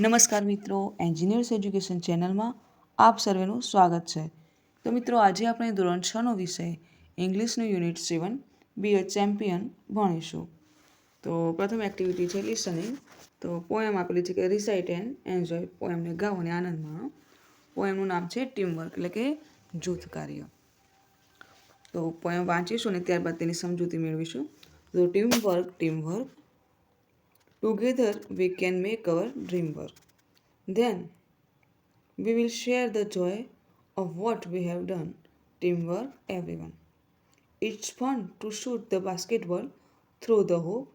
નમસ્કાર મિત્રો, engineers education ચેનલમાં આપ સર્વેનું સ્વાગત છે. તો મિત્રો, આજે આપણે ધોરણ 6નો વિષય ઇંગ્લિશનું યુનિટ 7 બી અ ચેમ્પિયન ભણીશું. તો પ્રથમ એક્ટિવિટી છે લિસનિંગ. તો પોએમ આપેલી છે કે રિસાઇટ એન્ડ એન્જોય. પોએમને ગાઓ અને આનંદ માણો. પોએમનું નામ છે ટીમવર્ક, એટલે કે જૂથ કાર્ય. તો પોએમ વાંચીશું અને ત્યારબાદ તેની સમજૂતી મેળવીશું. તો teamwork. Together we can make our dream work. Then we will share the joy of what we have done. Teamwork, everyone. It's fun to shoot the basketball through the hoop,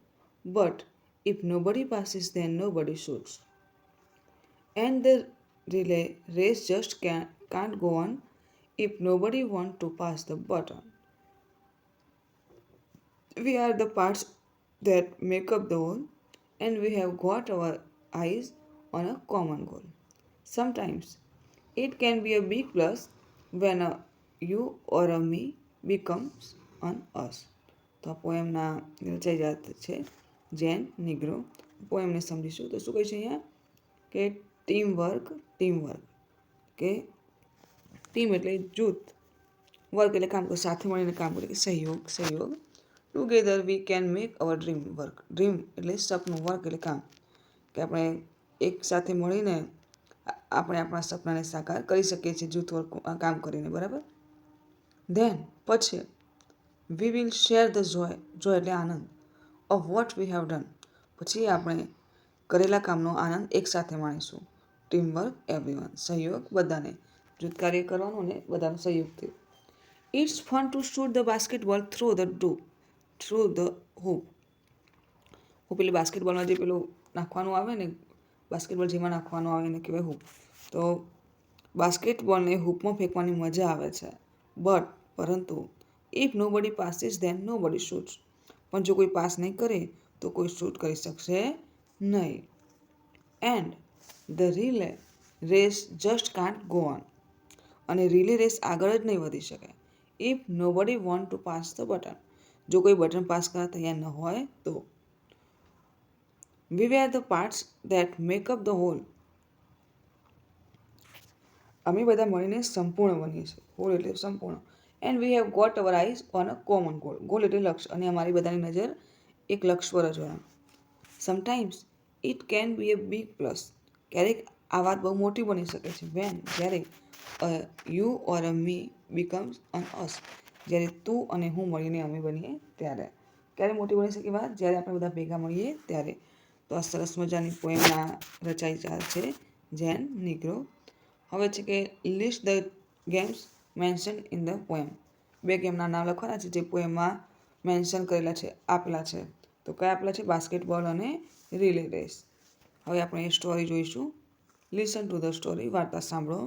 but if nobody passes, then nobody shoots. And the relay race just can't go on if nobody wants to pass the baton. We are the parts that make up the whole, and we have got our eyes on a common goal. Sometimes it can be a big plus when a you or a me becomes an us. તો આ પોએમના રચયિતા છે જેન નિગ્રો. પોએમને સમજીશું. તો શું કહે છે અહીંયા કે ટીમવર્ક કે ટીમ એટલે જૂથ, વર્ક એટલે કામ, સાથે મળીને કામ કરે, કે સહયોગ. Together we can make hour dream work. Dream એટલે સપનું, વર્ક એટલે કામ, કે આપણે એક સાથે મળીને આપણે આપણા સપનાને સાકાર કરી શકીએ છીએ જૂથ વર્ક કામ કરીને, બરાબર. ધેન પછી we will share the joy એટલે આનંદ, of what we have done, પછી આપણે કરેલા કામનો આનંદ એક સાથે માણીશું. ટીમવર્ક, એવરીવન, સહયોગ બધાને, જૂથ કાર્ય કરવાનું અને બધાનો સહયોગથી. It's fun to shoot the basketball through the hoop. પેલી બાસ્કેટબોલમાં જે પેલું નાખવાનું આવે ને, બાસ્કેટબોલ જેમાં નાખવાનું આવે એને કહેવાય હૂપ. તો બાસ્કેટબોલને હૂપમાં ફેંકવાની મજા આવે છે, પરંતુ ઇફ નો બડી પાસીસ ધેન નો બડી શૂટ્સ. પણ જો કોઈ પાસ નહીં કરે તો કોઈ શૂટ કરી શકશે નહીં. And the relay race just can't go on. અને રિલે રેસ આગળ જ નહીં વધી શકે if nobody want to pass the button. જો કોઈ બટન પાસ કરવા તૈયાર ન હોય તો. We were the parts that make up the whole. અમે બધા મળીને સંપૂર્ણ બનીએ છીએ. હોલ એટલે સંપૂર્ણ. And we have got our eyes on a common goal. Goal એટલે લક્ષ્ય, અને અમારી બધાની નજર એક લક્ષ્ય પર જ હોય. Sometimes it can be A big plus. ક્યારેક આ વાત બહુ મોટી બની શકે છે. જ્યારે you or a me becomes અન અસ. જ્યારે તું અને હું મળીને અમે બનીએ ત્યારે. ક્યારે મોટી બની શકે વાત? જ્યારે આપણે બધા ભેગા મળીએ ત્યારે. તો આ સરસ મજાની પોએમના રચયિતા છે જેન નિગ્રો. હવે છે કે list the games mention in the poem. 2 ગેમના નામ લખવાના છે જે પોએમમાં મેન્શન કરેલા છે, આપેલા છે. તો કયા આપેલા છે? બાસ્કેટબોલ અને રિલે રેસ. હવે આપણે એ સ્ટોરી જોઈશું. Listen to the story. વાર્તા સાંભળો.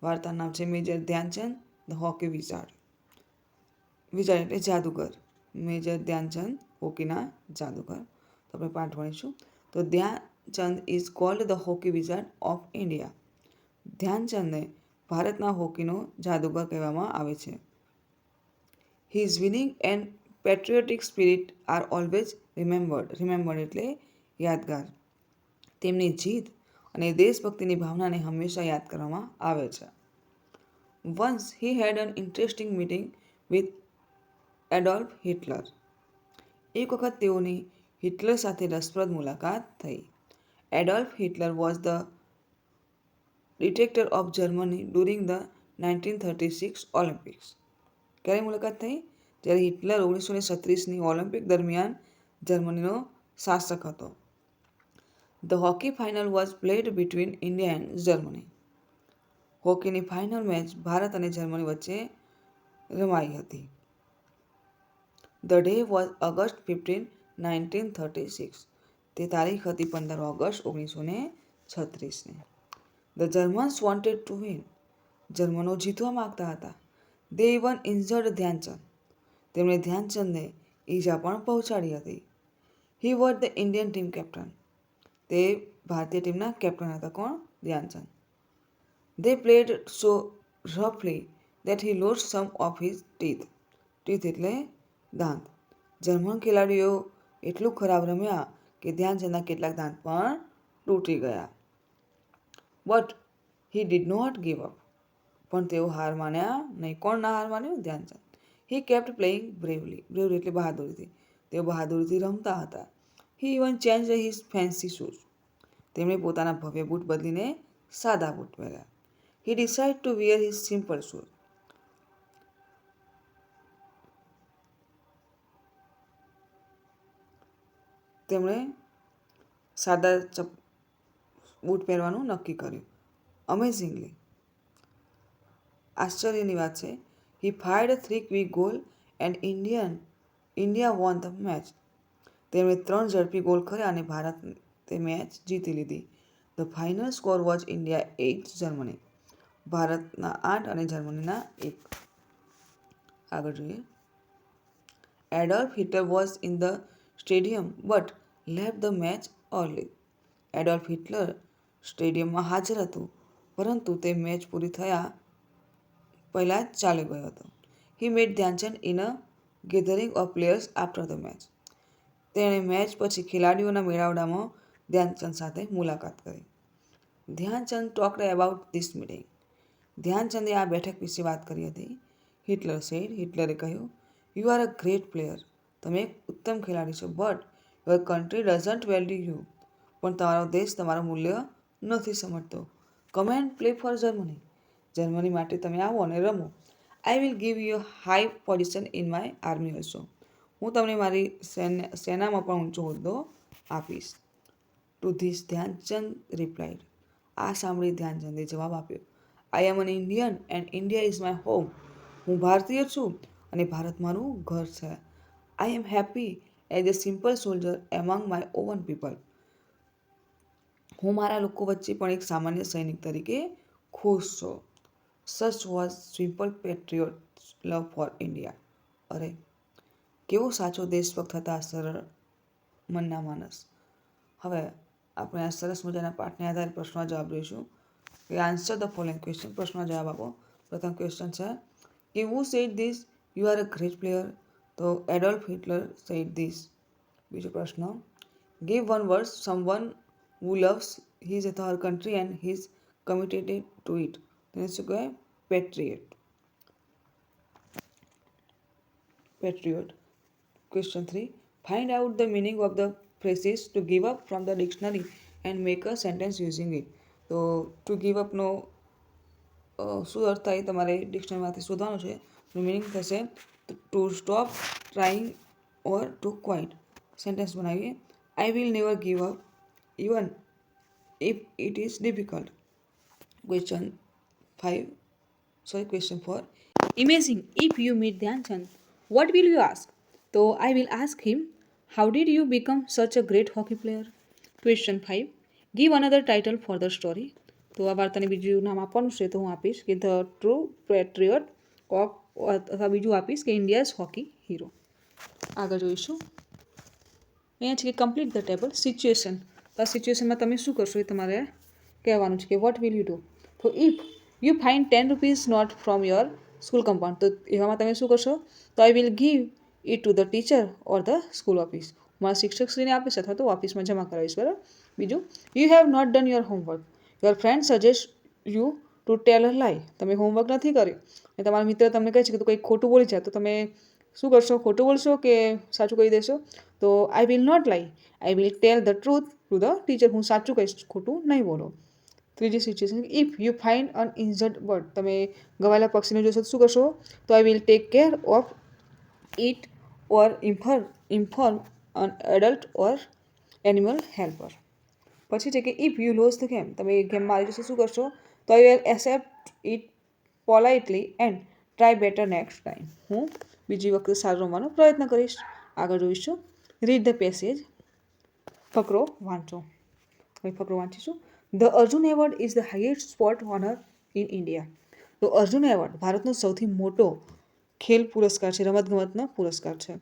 વાર્તાનું નામ છે major Dhyan Chand the hockey wizard. Wizard એટલે જાદુગર. મેજર ધ્યાનચંદ હોકીના જાદુગર. તો આપણે પાઠ ભણીશું. તો Dhyan Chand is called the hockey wizard of India. ધ્યાનચંદને ભારતના હોકીનો જાદુગર કહેવામાં આવે છે. His winning and patriotic spirit are always remembered એટલે યાદગાર. તેમની જીત અને દેશભક્તિની ભાવનાને હંમેશા યાદ કરવામાં આવે છે. Once he had an interesting meeting with Adolf Hitler. એક વખત તેઓની હિટલર સાથે રસપ્રદ મુલાકાત થઈ. Adolf Hitler was the dictator of Germany during the 1936 Olympics. ક્યારે મુલાકાત થઈ? જ્યારે હિટલર 1936ની ઓલિમ્પિક દરમિયાન જર્મનીનો શાસક હતો. The hockey final was played between India and Germany. હોકીની ફાઇનલ મેચ ભારત અને જર્મની વચ્ચે રમાઈ હતી. The day was August 15, 1936. તે તારીખ હતી 15 August 1936. The Germans wanted to win. જર્મનો જીતવા માંગતા હતા. They even injured Dhyan Chand. તેમણે ધ્યાનચંદને ઈજા પણ પહોંચાડી હતી. He was the Indian team captain. તે ભારતીય ટીમના કેપ્ટન હતા. કોણ? Dhyan Chand. They played so roughly that he lost some of his teeth. Teeth એટલે દાંત. જર્મન ખેલાડીઓ એટલું ખરાબ રમ્યા કે ધ્યાનચંદના કેટલાક દાંત પણ તૂટી ગયા. But he did not give up. પણ તેઓ હાર માન્યા નહીં. કોણ ના હાર માન્યું? Dhyan Chand. He kept playing bravely. Bravely એટલે બહાદુરીથી. તેઓ બહાદુરીથી રમતા હતા. He even change his fancy shoes. તેમણે પોતાના ભવ્ય બૂટ બદલીને સાદા બૂટ પહેર્યા. He decide to wear his simple shoes. તેમણે સાદા બૂટ પહેરવાનું નક્કી કર્યું. અમેઝિંગલી, આશ્ચર્યની વાત છે, he fired 3 quick goal and India won the match. તેમણે 3 ઝડપી ગોલ કર્યા અને ભારત તે મેચ જીતી લીધી. The final score was India 8 Germany. ભારતના 8 અને જર્મનીના 1. આગળ જોઈએ. Adolf Hitler was in the stadium but left the match early. Adolf Hitler સ્ટેડિયમમાં હાજર હતું, પરંતુ તે મેચ પૂરી થયા પહેલાં જ ચાલી ગયો હતો. He met Dhyan Chand in a gathering of players after the match. તેણે મેચ પછી ખેલાડીઓના મેળાવડામાં ધ્યાનચંદ સાથે મુલાકાત કરી. Dhyan Chand talked about this meeting. ધ્યાનચંદે આ બેઠક વિશે વાત કરી હતી. Hitler said. હિટલરે કહ્યું, you are a great player. તમે એક ઉત્તમ ખેલાડી છો. But your country doesn't value you. પણ તમારો દેશ તમારું મૂલ્ય નથી સમજતો. Come and play for Germany. Germany માટે તમે આવો અને રમો. I will give you high position in my army also. હું તમને મારી સેનામાં પણ ઊંચો હોદ્દો આપીશ. To this Dhyan Chand replied. આ સાંભળી ધ્યાનચંદે જવાબ આપ્યો, I am an Indian and India is my home. હું ભારતીય છું અને ભારત મારું ઘર છે. I am happy as a simple soldier among my own people. હું મારા લોકો વચ્ચે પણ એક સામાન્ય સૈનિક તરીકે ખુશ છું. Such was simple patriot love for India. અરે, કેવો સાચો દેશભક્ત હતા સરળ મનના માણસ. હવે આપણે આ સરસ મજાના પાઠને આધારે પ્રશ્નનો જવાબ જોઈશું. કે આન્સર ધ ફોલોઈંગ ક્વેશ્ચન. પ્રશ્નનો જવાબ આપો. પ્રથમ ક્વેશ્ચન છે કે who said this you are a great player. તો એડોલ્ફ હિટલર સેડ ધીસ. બીજો પ્રશ્ન, give one word someone who loves his or her country and is committed to it. તેને શું કહેવાય? પેટ્રિયટ. પેટ્રિયોટ. Question 3. Find out the meaning of the phrases to give up from the dictionary and make a sentence using it. તો to give અપનો શું અર્થ થાય તમારે ડિક્શનરીમાંથી શોધવાનું છે. મિનિંગ થશે to stop trying or to quit. Sentence બનાવીએ. I will never give up even if it is difficult. Question 4. Imagine if you meet Dhyanchand, what will you ask? So I will ask him, how did you become such a great hockey player? Question 5. Give another title for the story. તો આ વાર્તાને બીજું નામ આપવાનું છે તો હું આપીશ કે ધ ટ્રુ પેટ્રિયોટ ઓફ, અથવા બીજું આપીશ કે ઇન્ડિયાઝ હોકી હીરો. આગળ જોઈશું. અહીંયા છે કે કમ્પ્લીટ ધ ટેબલ. સિચ્યુએશન. તો આ સિચ્યુએશનમાં તમે શું કરશો એ તમારે કહેવાનું છે કે વોટ વિલ યુ ડુ. તો if you find 10 rupees note from your school compound, તો એવામાં તમે શું કરશો? તો I will give it to the teacher or the school office. મારા શિક્ષકશ્રીને આપીશ અથવા તો ઓફિસમાં જમા કરાવીશ. બરાબર. બીજું, you have not done your homework. Your friend suggest you to tell a lie. તમે હોમવર્ક નથી કર્યું અને તમારા મિત્ર તમને કહે છે કે તું કંઈક ખોટું બોલી જાય, તો તમે શું કરશો? ખોટું બોલશો કે સાચું કહી દેશો? તો I will not lie, I will tell the truth to the teacher. હું સાચું કહીશ, ખોટું નહીં બોલો. ત્રીજી situation, if you find an injured bird. તમે ગવાયેલા પક્ષીને જોશો તો શું કરશો? તો I will take care of it or inform an adult or animal helper. પછી છે કે if you lose the game. તમે ગેમમાં આવી જશો શું કરશો? તો I will accept it politely and try better next time. હું બીજી વખતે સારું રમવાનો પ્રયત્ન કરીશ. આગળ જોઈશું. Read the passage. ફકરો વાંચો. હવે ફકરો વાંચીશું. The Arjun award is the highest sport honour in India. તો અર્જુન એવોર્ડ ભારતનો સૌથી મોટો ખેલ પુરસ્કાર છે, રમતગમતનો પુરસ્કાર છે.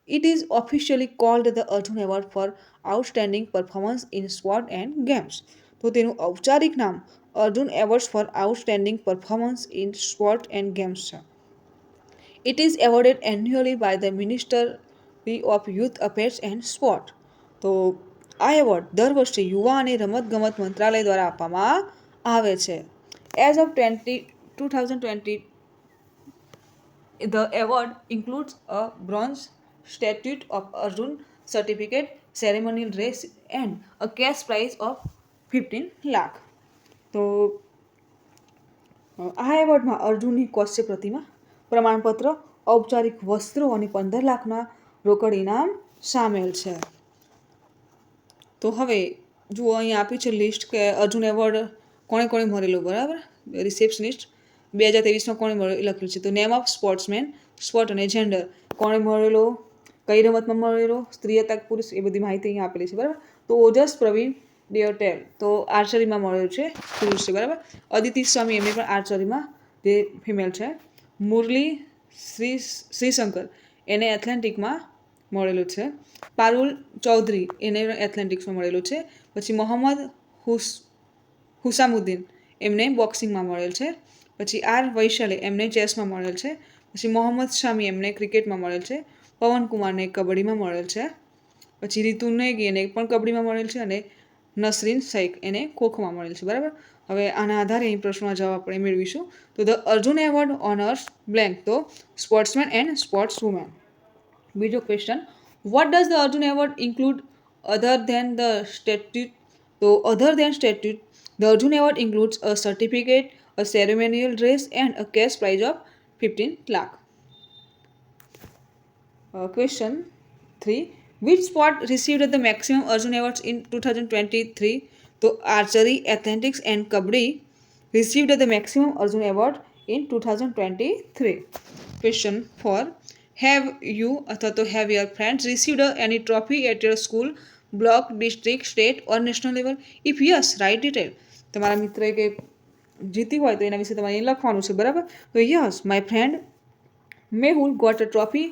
It is officially called the Arjun award for outstanding performance in sport and games. તો તેનું ઔપચારિક નામ Arjun award for outstanding performance in sport and games છે. It is awarded annually by the ministry of youth affairs and sport. તો આ award દર વર્ષે યુવા અને રમતગમત મંત્રાલય દ્વારા આપવામાં આવે છે. As of 2020 the award includes a bronze statue of Arjun, certificate, ceremonial dress and a cash prize of 15 lakh. તો આ એવોર્ડમાં અર્જુનની કૌશલ્ય પ્રતિમા, પ્રમાણપત્ર, ઔપચારિક વસ્ત્રો અને 15 લાખના રોકડ ઇનામ સામેલ છે. તો હવે જુઓ અહીં આપી છે લિસ્ટ કે અર્જુન એવોર્ડ કોણે કોણે મળેલો, બરાબર. રિસેપ્શનિસ્ટ 2023માં કોણે લખ્યું છે. તો નેમ ઓફ સ્પોર્ટ્સમેન, સ્પોર્ટ અને જેન્ડર, કોણે મળેલો, કઈ રમતમાં મળેલો, સ્ત્રી હતા પુરુષ, એ બધી માહિતી અહીં આપેલી છે, બરાબર. તો ઓજસ પ્રવીણ ડેયોટેલ તો આર્ચરીમાં મળેલું છે, પુરુષ છે, બરાબર. અદિતિ સ્વામી એમને પણ આર્ચરીમાં, જે ફિમેલ છે. મુરલી શ્રીશંકર એને એથ્લેટિકમાં મળેલું છે. પારુલ ચૌધરી એને એથ્લેટિક્સમાં મળેલું છે. પછી મોહમ્મદ હુસામુદ્દીન એમને બોક્સિંગમાં મળેલ છે. પછી આર વૈશાલી એમને ચેસમાં મળેલ છે. પછી મોહમ્મદ શામી એમને ક્રિકેટમાં મળેલ છે. પવન કુમારને કબડ્ડીમાં મળેલ છે. પછી રીતુ નેગી એને પણ કબડ્ડીમાં મળેલ છે અને નસરીન શૈખ એને ખોખોમાં મળેલ છે, બરાબર. હવે આના આધારે અહીં પ્રશ્નોના જવાબ આપણે મેળવીશું. તો the Arjun award honours blank, તો સ્પોર્ટ્સમેન એન્ડ સ્પોર્ટ્સ વુમેન. બીજો question, what does the Arjun award include other than the statute? તો other than statute the Arjun award includes a certificate, a ceremonial dress and a cash prize of 15 lakh. Question 3. Which sport received the maximum Arjun awards in 2023? So archery, athletics and kabaddi received the maximum Arjun award in 2023. Question 4. Have you or have your friends received any trophy at your school, block, district, state or national level? If yes, write detail. તમારા મિત્રએ કે જીતી હોય તો એના વિશે તમારે લખવાનું છે, બરાબર. તો yes, my friend Mehul got a trophy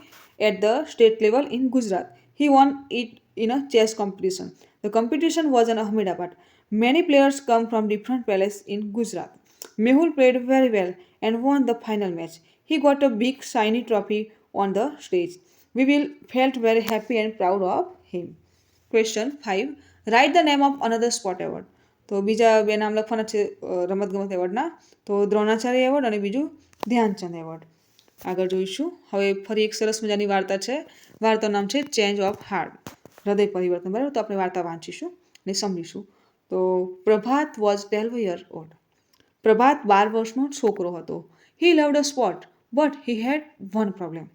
at the state level in Gujarat. He won it in a chess competition. The competition was in Ahmedabad. Many players come from different palaces in Gujarat. Mehul played very well and won the final match. He got a big shiny trophy on the stage. We will felt very happy and proud of him. Question 5. Write the name of another sport award. તો બીજા બે નામ લખવાના છે રમતગમત એવોર્ડના. તો Dronacharya award અને બીજું ધ્યાનચંદ એવોર્ડ. આગળ જોઈશું. હવે ફરી એક સરસ મજાની વાર્તા છે. વાર્તાનું નામ છે ચેન્જ ઓફ હાર્ટ, હૃદય પરિવર્તન, બરાબર. તો આપણે વાર્તા વાંચીશું અને સમજીશું. તો Prabhat was 12 year old. Prabhat 12 વર્ષનો છોકરો હતો. He loved a sport but he had one problem.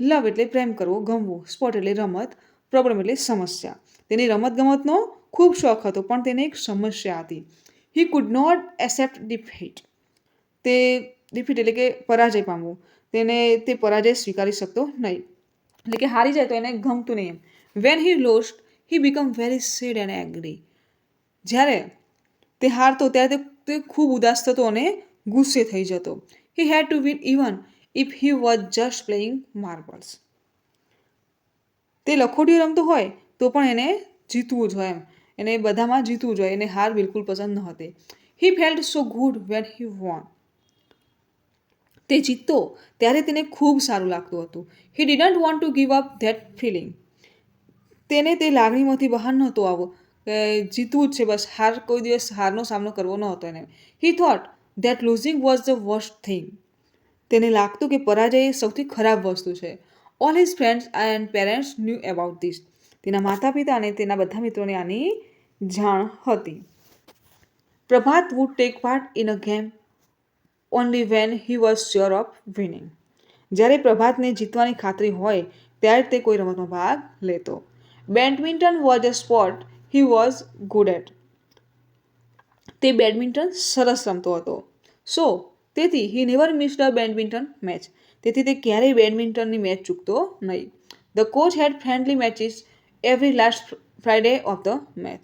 Love એટલે પ્રેમ કરવો, ગમવું, સ્પોર્ટ એટલે રમત, પ્રોબ્લેમ એટલે સમસ્યા. તેની રમતગમતનો ખૂબ શોખ હતો પણ તેને એક સમસ્યા હતી. He could not accept defeat. તે ડિફીટ એટલે કે પરાજય પામવું, તે પરાજય સ્વીકારી શકતો નહીં, એટલે કે હારી જાય તો એને ગમતું નહીં એમ. When he lost he become very sad and angry. જ્યારે તે હારતો ત્યારે તે ખૂબ ઉદાસ થતો અને ગુસ્સે થઈ જતો. He had to win even if he was just playing marbles. તે લખોટીઓ રમતો હોય તો પણ એને જીતવું જોઈએ એમ, એને બધામાં જીતવું જોઈએ, એને હાર બિલકુલ પસંદ ન હતી. He felt so good when he won. તે જીતતો ત્યારે તેને ખૂબ સારું લાગતું હતું. He didn't want to give up that feeling. તેને તે લાગણીમાંથી બહાર નહોતો આવવો કે જીતવું જ છે બસ, કોઈ દિવસ હારનો સામનો કરવો ન હતો એને. He thought that losing was the worst thing. તેને લાગતું કે પરાજય એ સૌથી ખરાબ વસ્તુ છે. All his friends and parents new about this. તેના માતા પિતા અને તેના બધા મિત્રોને આની જાણ હતી. Prabhat would take part in a game only when he was sure of winning. જ્યારે પ્રભાતને જીતવાની ખાતરી હોય ત્યારે તે કોઈ રમતમાં ભાગ લેતો. Badminton was a sport he was good at. તે બેડમિન્ટન સરસ રમતો હતો. સો તેથી he never missed a badminton match. તેથી તે ક્યારેય બેડમિન્ટનની મેચ ચૂકતો નહીં. The coach had friendly matches every last Friday of the match.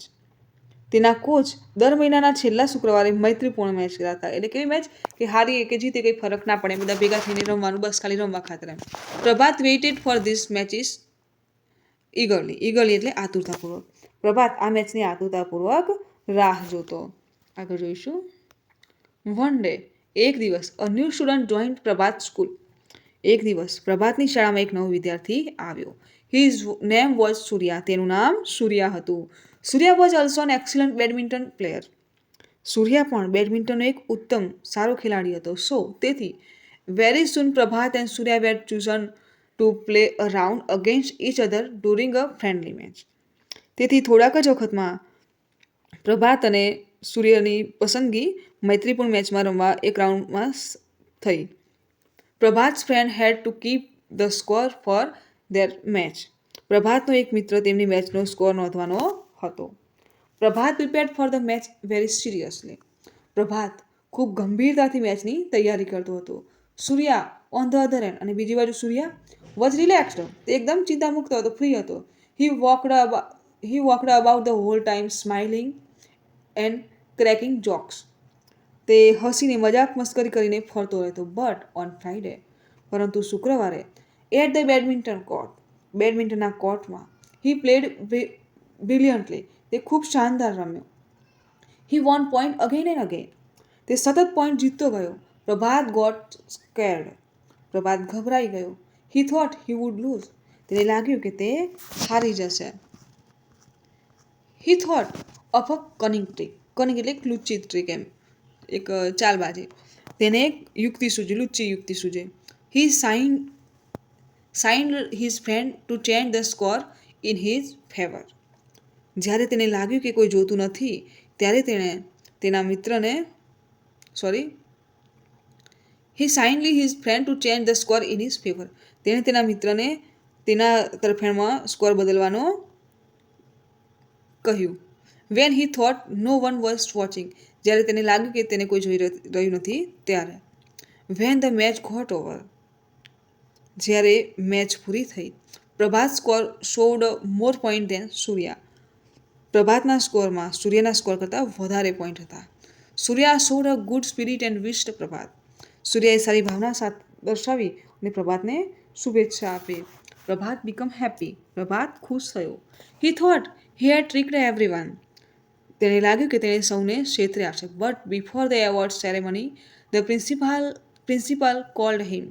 તેના કોચ દર મહિનાના છેલ્લા શુક્રવારે મૈત્રીપૂર્ણ મેચ કરાતા. એટલે કેવી મેચ કે હારીએ કે જીતે કંઈ ફરક ના પડે, બધા ભેગા થઈને રમવાનું, બસ ખાલી રમવા ખાતર એમ. પ્રભાત વેઇટેડ ફોર ધીસ મેચિસ ઈગરલી. ઈગરલી એટલે આતુરતાપૂર્વક. પ્રભાત આ મેચની આતુરતાપૂર્વક રાહ જોતો. આગળ જોઈશું. વન ડે, એક દિવસ, a new student joined Prabhat school. એક દિવસ પ્રભાતની શાળામાં એક નવો વિદ્યાર્થી આવ્યો. His name was Surya. તેનું નામ સૂર્યા હતું. Surya was also an excellent badminton player. સૂર્યા પણ બેડમિન્ટનનો એક ઉત્તમ સારો ખેલાડી હતો. સો તેથી very soon Prabhat and Surya were chosen to play a round against each other during a friendly match. તેથી થોડાક જ વખતમાં પ્રભાત અને સૂર્યની પસંદગી મૈત્રીપૂર્ણ મેચમાં રમવા એક રાઉન્ડમાં થઈ. Prabhat friend had to keep the score for their match. પ્રભાતનો એક મિત્ર તેમની મેચનો સ્કોર નોંધવાનો હતો. Prabhat prepared for the match very seriously. પ્રભાત ખૂબ ગંભીરતાથી મેચની તૈયારી કરતો હતો. Surya on the other hand, અને બીજી બાજુ સૂર્યા વોઝ રિલેક્સ્ડ. તે એકદમ ચિંતામુક્ત હતો, ફ્રી હતો. He walked about the whole time smiling and cracking jokes. તે હસીને મજાક મસ્કરી કરીને ફરતો રહેતો. બટ ઓન ફ્રાઇડે, પરંતુ શુક્રવારે, એટ ધ બેડમિન્ટન કોર્ટ, બેડમિન્ટનના કોર્ટમાં, હી પ્લેડ બ્રિલિયન્ટલી. તે ખૂબ શાનદાર રમ્યો. He won point again and again. તે સતત પોઈન્ટ જીતતો ગયો. પ્રભાત ગોટ સ્કેર્ડ. પ્રભાત ગભરાઈ ગયો. He thought he would lose. તેને લાગ્યું કે તે હારી જશે. He thought of a cunning trick. Cunning એટલે એક લુચ્ચી ટ્રીક, એમ એક ચાલબાજી. તેને એક યુક્તિ સૂજી, લુચ્ચી યુક્તિ સૂજી. He signed his friend to change the score in his favour. જ્યારે તેને લાગ્યું કે કોઈ જોતું નથી, ત્યારે તેણે તેના મિત્રને he signally his friend to change the score in his favour. તેણે તેના મિત્રને તેના તરફેણમાં સ્કોર બદલવાનો કહ્યું. When he thought no one was watching. જ્યારે તેને લાગ્યું કે તેને કોઈ જોઈ રહ્યું નથી, ત્યારે. When the match got over. જ્યારે મેચ પૂરી થઈ. પ્રભાત સ્કોર શોવડ મોર પોઈન્ટ દેન સૂર્યા. પ્રભાતના સ્કોરમાં સૂર્યના સ્કોર કરતાં વધારે પોઈન્ટ હતા. Surya showed a good spirit and wished Prabhat. સૂર્યાએ સારી ભાવના સાથ દર્શાવી અને પ્રભાતને શુભેચ્છા આપી. પ્રભાત બીકમ હેપી. પ્રભાત ખુશ થયો. He thought he had tricked everyone. તેને લાગ્યું કે તેણે સૌને છેતર્યા છે. But before the award ceremony the principal called him.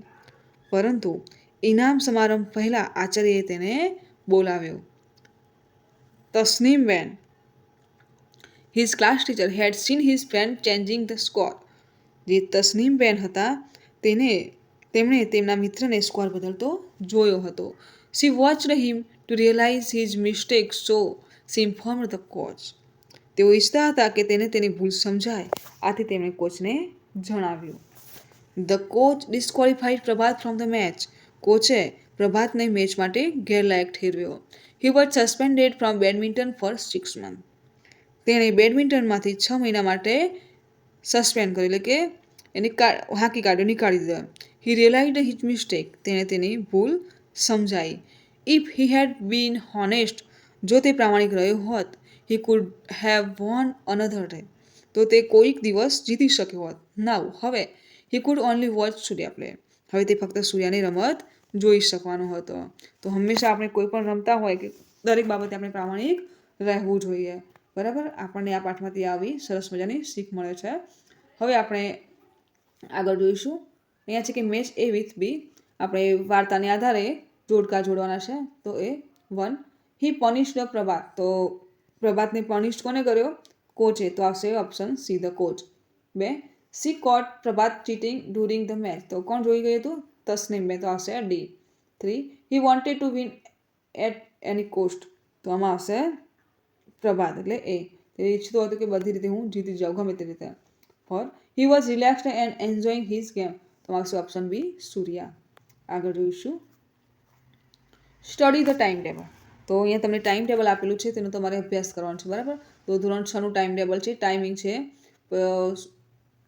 પરંતુ ઇનામ સમારંભ પહેલાં આચાર્યએ તેને બોલાવ્યો. Tasnimben, his class teacher, had seen his friend changing the score. જે તસ્નીમબેન હતા, તેમણે તેમના મિત્રને સ્કોર બદલતો જોયો હતો. She watched him to realise his mistake, so she informed the coach. તેઓ ઈચ્છતા હતા કે તેને તેની ભૂલ સમજાય, આથી તેમણે કોચને જણાવ્યું. The coach disqualified Prabhat from the match. કોચે પ્રભાતને મેચ માટે ગેરલાયક ઠેરવ્યો. He was suspended from badminton for 6 months. તેણે બેડમિન્ટનમાંથી 6 મહિના માટે સસ્પેન્ડ કર્યો, એટલે કે એને હાંકી કાઢ્યો, નીકાળી દીધો. He realised his mistake. તેણે તેની ભૂલ સમજાઈ. If he had been honest. જો તે પ્રામાણિક રહ્યો હોત, he could have won another day. તો તે કોઈક દિવસ જીતી શક્યો હોત. નાઉ હવે he could only watch Surya play. હવે તે ફક્ત સૂર્યાની રમત જોઈ શકવાનો હતો. તો હંમેશા આપણે કોઈ પણ રમતા હોય કે દરેક બાબતે આપણે પ્રામાણિક રહેવું જોઈએ. બરાબર, આપણને આ પાઠમાંથી આવી સરસ મજાની શીખ મળે છે. હવે આપણે આગળ જોઈશું. અહીંયા છે કે મેચ એ વિથ બી. આપણે વાર્તાને આધારે જોડકા જોડવાના છે. તો એ 1, હી પનિશ્ડ પ્રભાત. તો પ્રભાતને પનિશ્ડ કોને કર્યો? કોચે. તો આવશે option C, the coach. 2, C caught Prabhat cheating during the match. તો કોણ જોઈ ગયું હતું? તસ્નીમબેન. તો આવશે D. 3, he wanted to win at any cost. તો આમાં આવશે પ્રભાત, એટલે એ. તે ઈચ્છતો હતો કે બધી રીતે હું જીતી જાઉં, ગમે તે રીતે. 4, he was relaxed and enjoying his game. તો આવશે ઓપ્શન બી, સૂર્યા. આગળ જોઈશું. Study the time table. તો અહીંયા તમને ટાઈમ ટેબલ આપેલું છે, તેનો તમારે અભ્યાસ કરવાનો છે. બરાબર, તો ધોરણ 6નું ટાઈમ ટેબલ છે. ટાઈમિંગ છે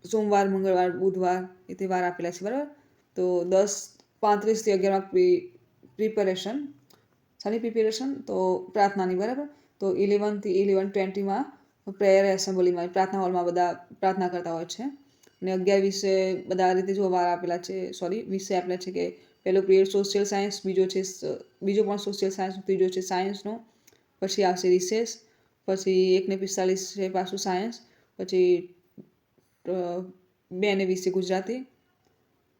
સોમવાર, મંગળવાર, બુધવાર, એ તે વાર આપેલા છે. બરાબર, તો 10:35 થી 11 પ્રિપેરેશન, સારી પ્રિપેરેશન, તો પ્રાર્થનાની. બરાબર, તો 11 થી 11:20 પ્રેયર એસેમ્બલીમાં, પ્રાર્થના હોલમાં બધા પ્રાર્થના કરતા હોય છે. અને 11:20 બધા રીતે જો વાર આપેલા છે, વિષય આપેલા છે કે પહેલો પિરિયડ સોશિયલ સાયન્સ, બીજો પણ સોશિયલ સાયન્સ, ત્રીજો છે સાયન્સનો, પછી આવશે રિસેસ, પછી 1:45 છે પાછું સાયન્સ, પછી 2:20 ગુજરાતી,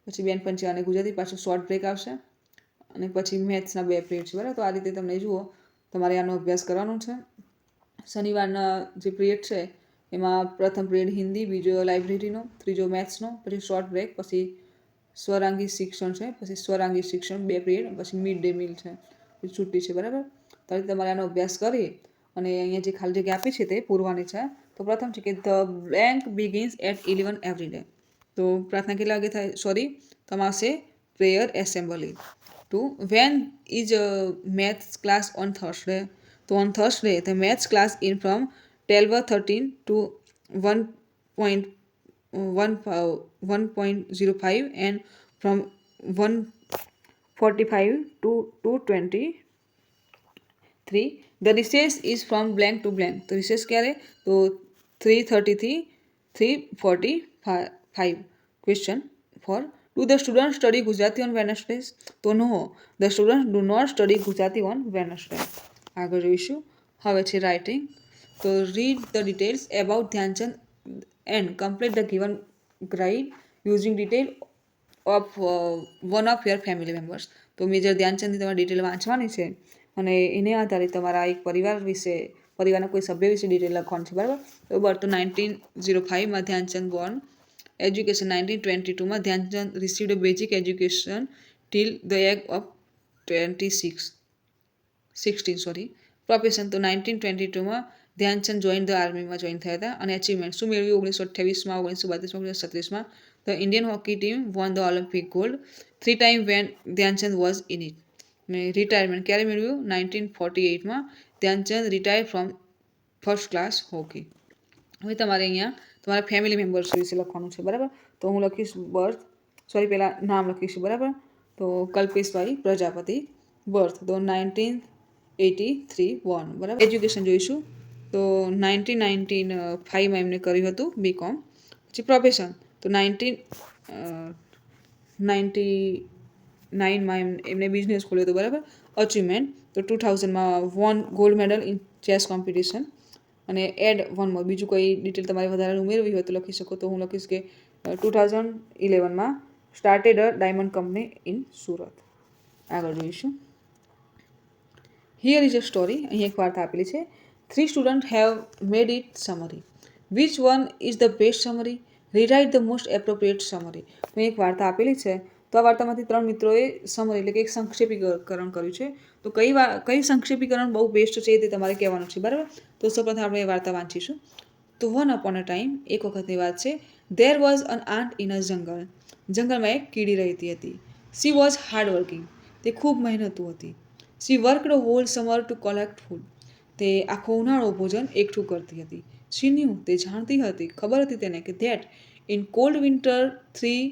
પછી 2:55 ગુજરાતી, પાછું શોર્ટ બ્રેક આવશે, અને પછી મેથ્સના 2 પિરિયડ છે. બરાબર, તો આ રીતે તમને જુઓ તમારે આનો અભ્યાસ કરવાનો છે. શનિવારના જે પિરિયડ છે એમાં પ્રથમ પિરિયડ હિન્દી, બીજો લાઇબ્રેરીનો, ત્રીજો મેથ્સનો, પછી શોર્ટ બ્રેક, પછી સ્વરાંગી શિક્ષણ છે, પછી સ્વરાંગી શિક્ષણ 2 પિરિયડ, પછી મિડ ડે મીલ છે, પછી છુટ્ટી છે. બરાબર. તો આ રીતે તમારે આનો અભ્યાસ કરી અને અહીંયા જે ખાલી જગ્યા આપી છે તે પૂરવાની છે. તો પ્રથમ છે કે the blank begins at 11 every day. તો પ્રાર્થના કેટલા વાગે થાય? સોરી, તો આમાં આવશે prayer assembly. Two when is maths class on Thursday? તો on Thursday the maths class in from 12:13 to 1:05 and from 1:45 to 2:23. The recess is from blank to blank. તો recess ક્યારે? તો 3:30 થી 3:45. Question 4. Do the students study Gujarati on Wednesdays? તો no, the students do not study Gujarati on Wednesday. આગળ જોઈશું. હવે છે writing. તો read the details about Dhyanchand and complete the given guide using detail of one of your family members. તો major ધ્યાનચંદની તમારે detail વાંચવાની છે અને એને આધારે તમારા એક પરિવાર વિશે, પરિવારના કોઈ સભ્ય વિશે ડિટેલ લખવાનું છે. બરાબર. તો બર્થ તો 1905માં ધ્યાનચંદ બોર્ન. એજ્યુકેશન 1922માં Dhyan Chand received basic education till the age of 16. Profession તો 1922માં ધ્યાનચંદ જોઈન ધ આર્મીમાં જોઈન થયા હતા. અને અચીવમેન્ટ શું મેળવ્યું? 1928માં, 1932માં, 1936માં the Indian hockey team won the Olympic gold 3 time when Dhyan Chand was in it. અને રિટાયરમેન્ટ ક્યારે મેળવ્યું? 1948માં Dhyan Chand retire from first class hockey. હવે તમારે અહીંયા તમારા ફેમિલી મેમ્બર્સ વિશે લખવાનું છે. બરાબર. તો હું લખીશ બર્થ, પહેલાં નામ લખીશું. બરાબર. તો કલ્પેશભાઈ પ્રજાપતિ. બર્થ તો 1983 બોર્ન. બરાબર. એજ્યુકેશન જોઈશું. તો 1995માં એમને કર્યું હતું BCom. પછી પ્રોફેશન તો 1999માં એમને બિઝનેસ ખોલ્યો હતો. બરાબર. અચીવમેન્ટ તો 2000માં won gold medal in chess competition. અને એડ વન મોર, બીજું કોઈ ડિટેલ તમારે વધારે ઉમેરવી હોય તો લખી શકો. તો હું લખીશ કે 2011માં started a diamond company in Surat. આગળ જોઈશું. Here is a story. અહીં એક વાર્તા આપેલી છે. 3 student have made it summary. Which one is the best summary? Rewrite the most appropriate summary. તો એક વાર્તા આપેલી છે. તો આ વાર્તામાંથી 3 મિત્રોએ સમરી એટલે કે એક સંક્ષેપીકરણ કર્યું છે. તો કઈ સંક્ષેપીકરણ બહુ બેસ્ટ છે તે તમારે કહેવાનું છે. બરાબર. તો સૌપ્રથમ આપણે એ વાર્તા વાંચીશું. તો વન અપોન અ ટાઈમ, એક વખતની વાત છે. There was an ant in a jungle. જંગલમાં એક કીડી રહેતી હતી. She was hard working. તે ખૂબ મહેનતુ હતી. She worked whole summer to collect food. તે આખો ઉનાળો ભોજન એકઠું કરતી હતી. She knew. તે જાણતી હતી, ખબર હતી તેને કે that in cold winter 3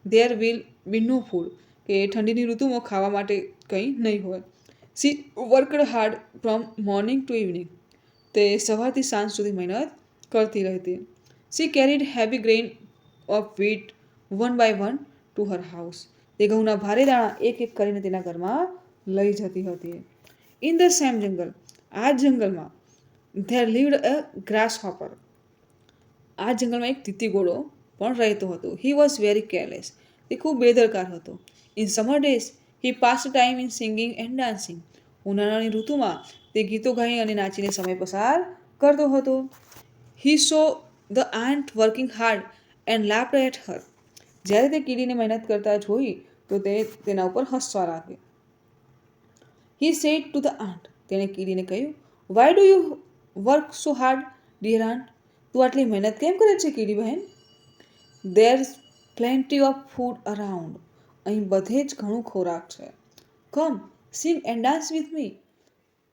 there will be no food. કે ઠંડીની ઋતુમાં ખાવા માટે કંઈ નહીં હોય. She worked hard from morning to evening. તે સવારથી સાંજ સુધી મહેનત કરતી રહેતી. She carried heavy grain of wheat one by one to her house. તે ઘઉંના ભારે દાણા એક એક કરીને તેના ઘરમાં લઈ જતી હતી. ઇન ધ સેમ જંગલ. આ જંગલમાં there lived a grass hopper. આ જંગલમાં એક તીતીઘોડો પણ રહેતો હતો. He was very careless. તે ખૂબ બેદરકાર હતો. In summer days he passed time in singing and dancing. ઉનાળાની ઋતુમાં તે ગીતો ગાઈ અને નાચીને સમય પસાર કરતો હતો. He saw the ant working hard and laughed at her. જ્યારે તે કીડીને મહેનત કરતા જોઈ તો તે તેના ઉપર હસવા લાગે. He said to the ant. તેણે કીડીને કહ્યું, why do you work so hard dear ant? તું આટલી મહેનત કેમ કરે છે કીડી બહેન? There's plenty of food around. અહીં બધે જ ઘણું ખોરાક છે. Come sing and dance with me.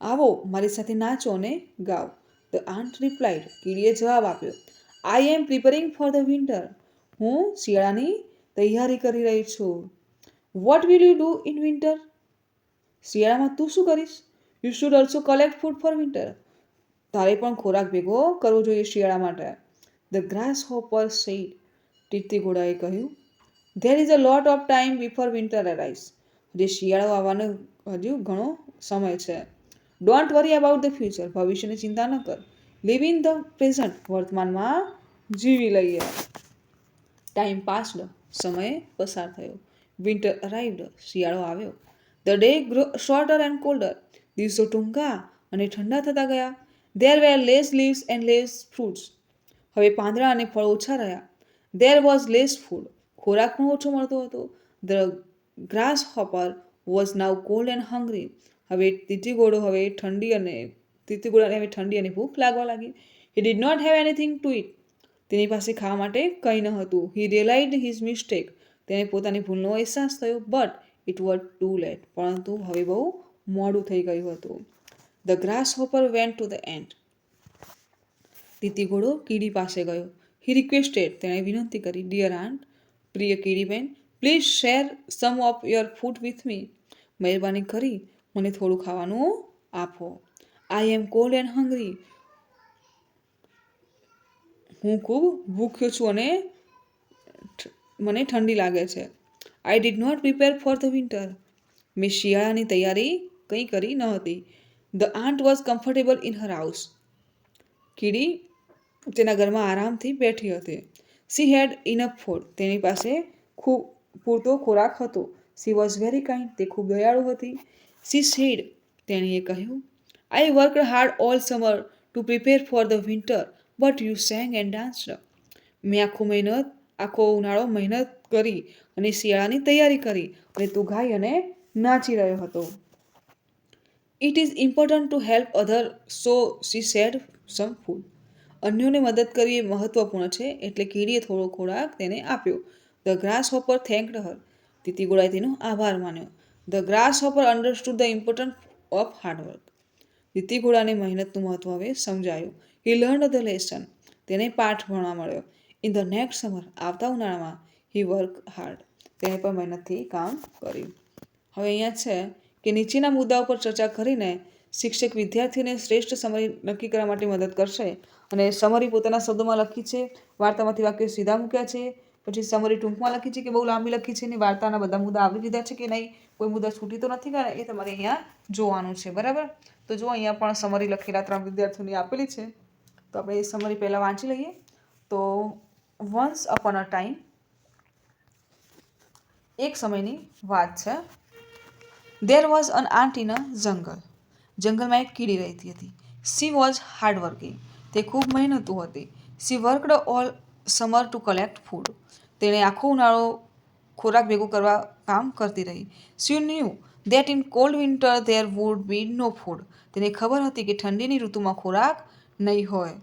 આવો મારી સાથે નાચો અને ગાઓ. The ant replied. કીડીએ જવાબ આપ્યો, I am preparing for the winter. હું શિયાળાની તૈયારી કરી રહી છું. Vote will you do in winter? શિયાળામાં તું શું કરીશ? You should also collect food for winter. તારે પણ ખોરાક ભેગો કરવો જોઈએ શિયાળા માટે. The grasshopper said. તીતીઘોડાએ કહ્યું, there is a lot of time before winter arrives. હજી શિયાળો આવવાનો હજુ ઘણો સમય છે. Don't worry about the future. ભવિષ્યની ચિંતા ન કર. Live in the present. વર્તમાનમાં જીવી લઈએ. Time passed. સમય પસાર થયો. Winter arrived. શિયાળો આવ્યો. The day grow shorter and colder. દિવસો ટૂંકા અને ઠંડા થતા ગયા. There were less leaves and less fruits. હવે પાંદડા અને ફળ ઓછા રહ્યા. There was less food. ખોરાક પણ ઓછો મળતો હતો. The grasshopper was now cold and hungry. હવે તીતીઘોડાને હવે ઠંડી અને ભૂખ લાગવા લાગી. He did not have anything to eat. તેની પાસે ખાવા માટે કંઈ ન હતું. He realised his mistake. તેને પોતાની ભૂલનો અહેસાસ થયો. But it was too late. પરંતુ હવે બહુ મોડું થઈ ગયું હતું. The grasshopper went to the ant. તીતીઘોડો કીડી પાસે ગયો. He requested. તેણે વિનંતી કરી. ડિયર આન્ટ, પ્રિય કીડીબેન, please share some of your food with me. મહેરબાની કરી મને થોડું ખાવાનું આપો. I am cold and hungry. હું ખૂબ ભૂખ્યો છું અને મને ઠંડી લાગે છે. I did not prepare for the winter. મેં શિયાળાની તૈયારી કંઈ કરી ન હતી. The ant was comfortable in her house. કીડી તેના ઘરમાં આરામથી બેઠી હતી. She had enough food. તેની પાસે ખૂબ પૂરતો ખોરાક હતો. She was very kind. તે ખૂબ દયાળુ હતી. She said. તેણીએ કહ્યું, I worked hard all summer to prepare for the winter but you sang and danced. મેં આખો ઉનાળો મહેનત કરી અને શિયાળાની તૈયારી કરી અને તું ગાઈ અને નાચી રહ્યો હતો. It is important to help other so she said some food. અન્યોને મદદ કરવી એ મહત્વપૂર્ણ છે, એટલે કીડીએ થોડો ખોરાક તેને આપ્યો. The grasshopper thanked her. તીતીઘોડાએ તેનો આભાર માન્યો. The grasshopper understood the importance of hard work. તીતીઘોડાને મહેનતનું મહત્વ હવે સમજાયું. He learn the lesson. તેને પાઠ ભણવા મળ્યો. In the next summer. આવતા ઉનાળામાં. He work hard. તેણે પણ મહેનતથી કામ કર્યું. હવે અહીંયા છે કે નીચેના મુદ્દાઓ પર ચર્ચા કરીને શિક્ષક વિદ્યાર્થીઓને શ્રેષ્ઠ સમરી નક્કી કરવા માટે મદદ કરશે. અને સમરી પોતાના શબ્દોમાં લખી છે. વાર્તામાંથી વાક્યો સીધા મૂક્યા છે. પછી સમરી ટૂંકમાં લખી છે કે બહુ લાંબી લખી છે. અને વાર્તાના બધા મુદ્દા આવરી લીધા છે કે નહીં, કોઈ મુદ્દા છૂટી તો નથી ગયા, એ તમારે અહીંયા જોવાનું છે. બરાબર. તો જો અહીંયા પણ સમરી લખેલા 3 વિદ્યાર્થીઓની આપેલી છે. તો આપણે એ સમરી પહેલાં વાંચી લઈએ. તો વન્સ અપોન અ ટાઈમ, એક સમયની વાત છે. There was an ant in a jungle. જંગલમાં એક કીડી રહેતી હતી. She was hard working. તે ખૂબ મહેનતુ હતી. She worked all summer to collect food. તેણે આખો ઉનાળો ખોરાક ભેગું કરવા કામ કરતી રહી. She knew that in cold winter there would be no food. તેને ખબર હતી કે ઠંડીની ઋતુમાં ખોરાક નહીં હોય.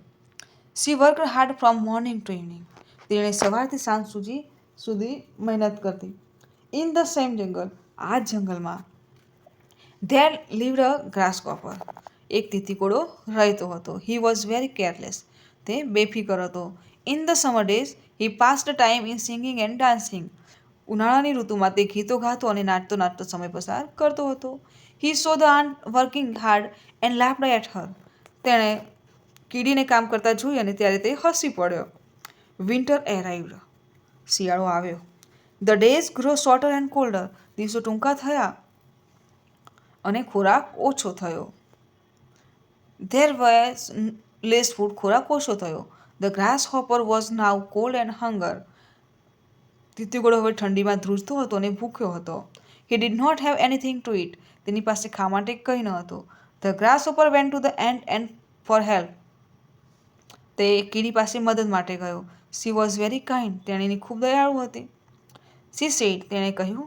She worked hard from morning to evening. તેણે સવારથી સાંજ સુધી મહેનત કરતી. ઇન ધ સેમ જંગલ. આ જ જંગલમાં. ધેર લિવ્ડ અ ગ્રાસહોપર. એક તીતીઘોડો રહેતો હતો. He was very careless. તે બેફિકર હતો. In the summer days he passed time in singing and dancing. ઉનાળાની ઋતુમાં તે ગીતો ગાતો અને નાચતો સમય પસાર કરતો હતો. He saw the ant working hard and laughed at her. તેણે કીડીને કામ કરતા જોઈ અને ત્યારે તે હસી પડ્યો. Winter arrived. શિયાળો આવ્યો. The days grow shorter and colder. દિવસો ટૂંકા થયા અને ખોરાક ઓછો થયો. There was less food. ખોરાક ઓછો થયો. The grasshopper was now cold and hunger. તીતીઘોડો હવે ઠંડીમાં ધ્રુજતો હતો અને ભૂખ્યો હતો. He did not have anything to eat. તેની પાસે ખાવા માટે કંઈ ન હતું. The grasshopper went to the ant for help. તે કીડી પાસે મદદ માટે ગયો. She was very kind. તેણીની ખૂબ દયાળુ હતી. She said. તેણે કહ્યું,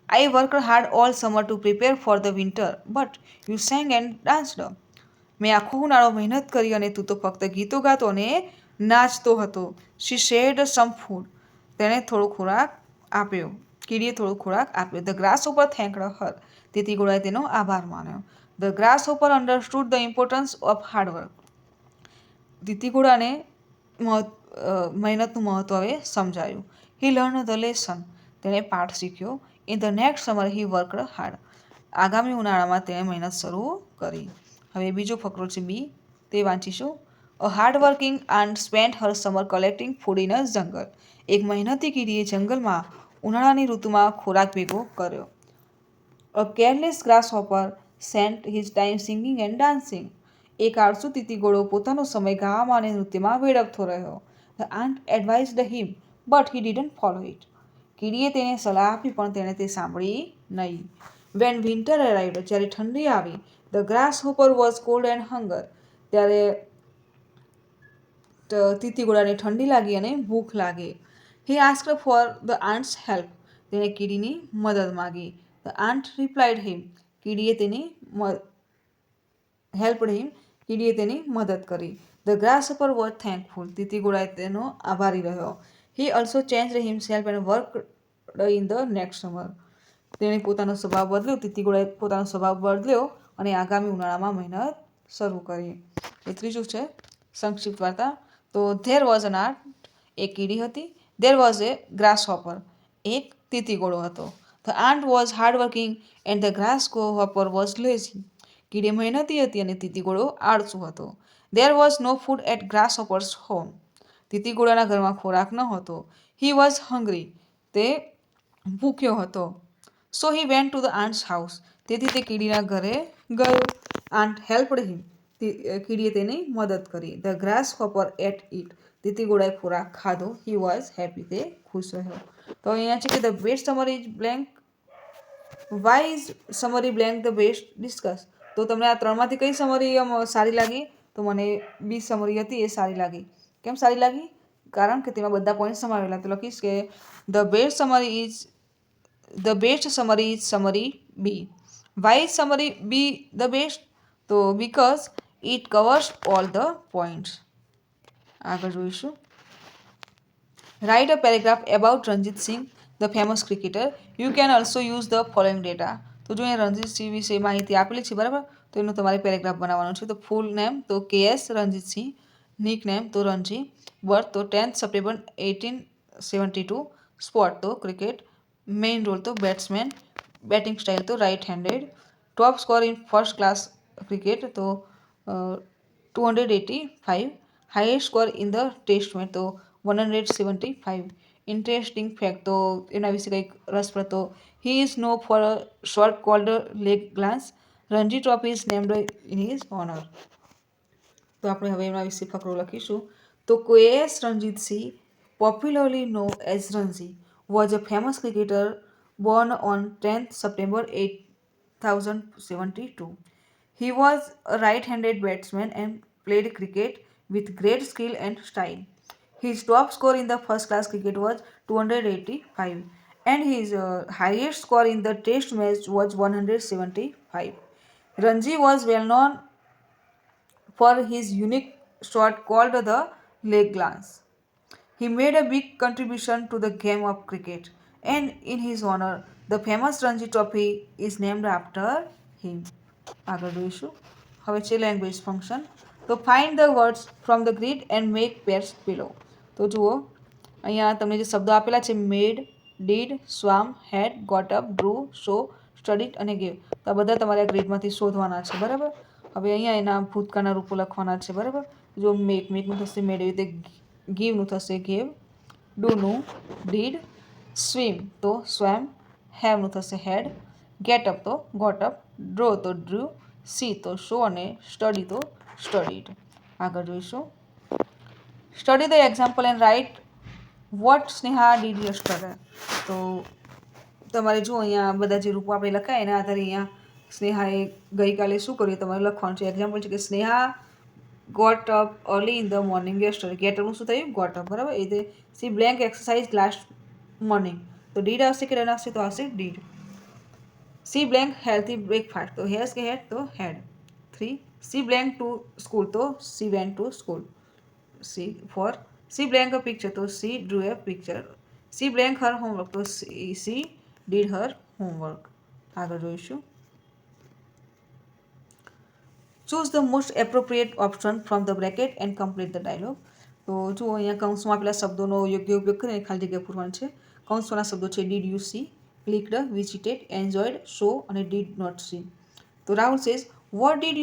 I worked hard all summer to prepare for the winter but you sang and danced. મેં આખો ઉનાળો મહેનત કરી અને તું તો ફક્ત ગીતો ગાતો અને નાચતો હતો. She shared some food. તેણે થોડો ખોરાક આપ્યો. કીડીએ થોડો ખોરાક આપ્યો. The grasshopper thanked her. તીતીઘોડાએ તેનો આભાર માન્યો. The grasshopper understood the importance of hard work. તીતીઘોડાને મહેનતનું મહત્વ હવે સમજાયું. He learn the lesson. તેણે પાઠ શીખ્યો. In the next summer he worked hard. આગામી ઉનાળામાં તેણે મહેનત શરૂ કરી. હવે બીજો ફકરો છે બી, તે વાંચીશું. A hard working ant spent her summer collecting food in a jungle. એક મહેનતી કીડીએ જંગલમાં ઉનાળાની ઋતુમાં ખોરાક ભેગો કર્યો. A careless grasshopper spent his time singing and dancing. એક આળસુ તીતીઘોડો પોતાનો સમય ગાવામાં અને નૃત્યમાં વેડફતો રહ્યો. The ant advised him but he didn't follow it. કીડીએ તેને સલાહ આપી પણ તેણે તે સાંભળી નહીં. When winter arrived. જ્યારે ઠંડી આવી. The grasshopper was cold and hunger. ત્યારે તીતીઘોડાને ઠંડી લાગી અને ભૂખ લાગી. He asked for the ant's help. તેણે કીડીની મદદ માગી. The ant replied him. કીડીએ તેની હેલ્પડ હિમ. કીડીએ તેની મદદ કરી. The grasshopper was thankful. તીતીઘોડાએ તેનો આભારી રહ્યો. He also changed himself and worked in the next summer. તેણે પોતાનો સ્વભાવ બદલ્યો. તીતીઘોડાએ પોતાનો સ્વભાવ બદલ્યો અને આગામી ઉનાળામાં મહેનત શરૂ કરી. એ ત્રીજું છે સંક્ષિપ્ત વાર્તા. તો ધેર વોઝ એન આર્ટ. એક કીડી હતી. There was a grasshopper. એક તીતીઘોડો હતો. The ant was hard working and the grasshopper was lazy. કીડી મહેનતી હતી અને તીતીઘોડો આળસુ હતો. There was no food at grasshopper's home. તીતીઘોડાના ઘરમાં ખોરાક ન હતો. He was hungry. તે ભૂખ્યો હતો. So he went to the ant's house. તેથી તે કીડીના ઘરે ગયો. Aunt helped him. કીડીએ તેની મદદ કરી. The grasshopper ate it. તીતીઘોડાએ ખોરાક ખાધો. He was happy. તે ખુશ રહ્યો. તો અહીંયા છે કે the best summary is blank. Why is summary blank the best? Discuss. તો તમને આ ત્રણમાંથી કઈ સમરી સારી લાગી? તો મને બી સમરી હતી એ સારી લાગી. કેમ સારી લાગી? કારણ કે તેમાં બધા પોઈન્ટ સમાવેલા. તો લખીશ કે the best summary is summary B. Why is summary B the best? તો because it covers all the points. આગળ જોઈશું. Write a paragraph about Ranjit Singh, the famous cricketer. You can also use the following data. તો જો અહીંયા રણજીત સિંહ વિશે માહિતી આપેલી છે, બરાબર? તો એનું તમારે પેરેગ્રાફ બનાવવાનું છે. તો ફૂલ નેમ તો KS Ranjit Singh. Nickname તો રણજી. બર્થ તો 10th સપ્ટેમ્બર 1872. સ્પોર્ટ તો ક્રિકેટ. મેઇન રોલ તો બેટ્સમેન. બેટિંગ સ્ટાઇલ તો right handed. Top score in first class cricket તો 285. Highest score in the test match તો 175. ઇન્ટરેસ્ટિંગ ફેક્ટ તો એના વિશે કંઈક રસપ્રદ તો he is known for a shot called leg glance. Ranji trophy is named in his honour. તો આપણે હવે એના વિશે ફકરો લખીશું. તો KS Ranjit Singh, popularly known as Ranji, was a famous cricketer born on 10th September 1872. He was a right-handed batsman and played cricket with great skill and style. His top score in the first-class cricket was 285, and his highest score in the Test match was 175. Ranji was well known for his unique shot called the leg glance. He made a big contribution to the game of cricket, and in his honor, the famous Ranji Trophy is named after him. આગળ જોઈશું. હવે છે language function. તો find the words from the grid and make pairs below. તો જુઓ અહીંયા તમને જે શબ્દો આપેલા છે made, did, swam, had, got up, drew, saw, studied અને ગેવ. તો આ બધા તમારે આ ગ્રીડમાંથી શોધવાના છે, બરાબર? હવે અહીંયા એના ભૂતકાળના રૂપો લખવાના છે, બરાબર? જો મેકનું થશે મેડ, એવી રીતે ગીવનું થશે ગેવ, ડુનું ડીડ, સ્વિમ તો સ્વેમ, હેવનું થશે હેડ, ગેટ અપ તો ગોટ અપ, ડ્રો તો ડ્રુ, સી તો શો અને સ્ટડી તો સ્ટડીડ. આગળ જોઈશું. Study the example and write what Sneha did yesterday. તો તમારે જો અહીંયા બધા જે રૂપો આપણે લખાય એના આધારે અહીંયા સ્નેહાએ ગઈકાલે શું કર્યું તમારે લખવાનું છે. એક્ઝામ્પલ છે કે Sneha got up early in the morning yesterday. Get અપનું શું થયું? ગોટ અપ, બરાબર? એ રીતે she blank exercise last morning. તો ડીડ આવશે કે ડન આવશે? તો આવશે did. She blank healthy breakfast. તો હેઝ કે હેડ? તો had. 3. She blank to school. તો she went to school. She 4. She blank a picture. તો she drew a picture. She blank her homework. તો સી ડીડ હર હોમવર્ક. આગળ જોઈશું. Choose the most appropriate option from the bracket and complete the dialogue. તો જુઓ અહીંયા કૌંસમાં આપેલા શબ્દોનો યોગ્ય ઉપયોગ કરીને ખાલી જગ્યા પૂરવાની છે. કૌંસવાળા શબ્દો છે did you see, clicked, visited, enjoyed, saw અને ડીડ નોટ સી. તો Rahul says what did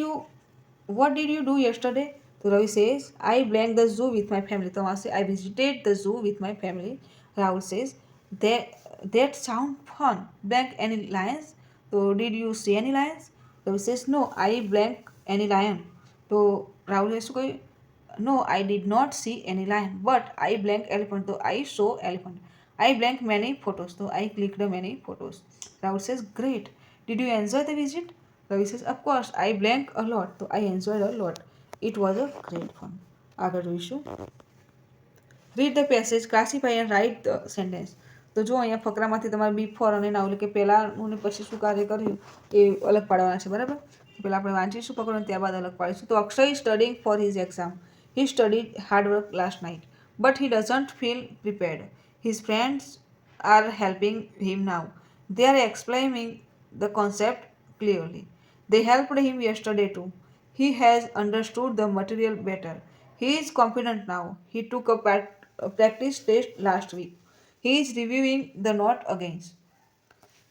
you do yesterday? તો Ravi says I blank the zoo with my family. તો આવશે I visited the zoo with my family. Rahul says that sound fun. Blank any lions. તો did you see any lions? Ravi says no I blank any lion. તો રાહુલે શું કહ્યું? No I did not see any lion but I blank elephant. તો I saw elephant. I blank many photos. તો I clicked many photos. Rahul says great. Did you enjoy the visit? Ravi says of course I blank a lot. તો I enjoyed a lot. It was a great fun. આગળ જોઈશું. Read the passage, classify and write the sentence. તો જો અહીંયા ફકરામાંથી તમારે before અને નાઉ એટલે કે પહેલાંનું ને પછી શું કાર્ય કર્યું એ અલગ પાડવાના છે, બરાબર. પહેલાં આપણે વાંચીશું ફકરો અને ત્યારબાદ અલગ પાડીશું. તો Akshay is studying for his exam. He studied hard work last night but he doesn't feel prepared. His friends are helping him now. They are explaining the concept clearly. They helped him yesterday too. He has understood the material better. He is confident now. He took a practice test last week. He is reviewing the note again.